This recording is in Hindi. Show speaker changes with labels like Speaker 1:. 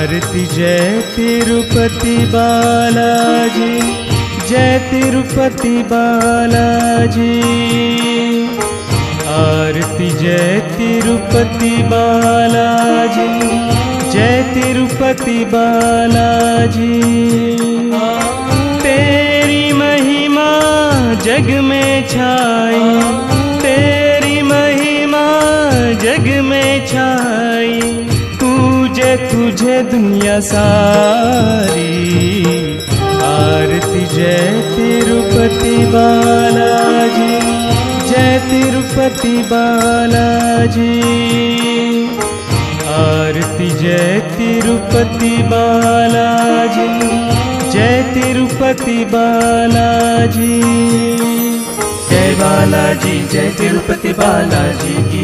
Speaker 1: आरती जय तिरुपति बालाजी, जय तिरुपति बालाजी। आरती जय तिरुपति बालाजी, जय तिरुपति बालाजी। तेरी महिमा जग में छाई, तेरी महिमा जग में छाई, पूजे तुझे दुनिया सारी। आरती जय तिरुपति बालाजी, जय तिरुपति बालाजी। आरती जय तिरुपति बालाजी, जय तिरुपति बालाजी।
Speaker 2: जय बालाजी, जय तिरुपति बालाजी की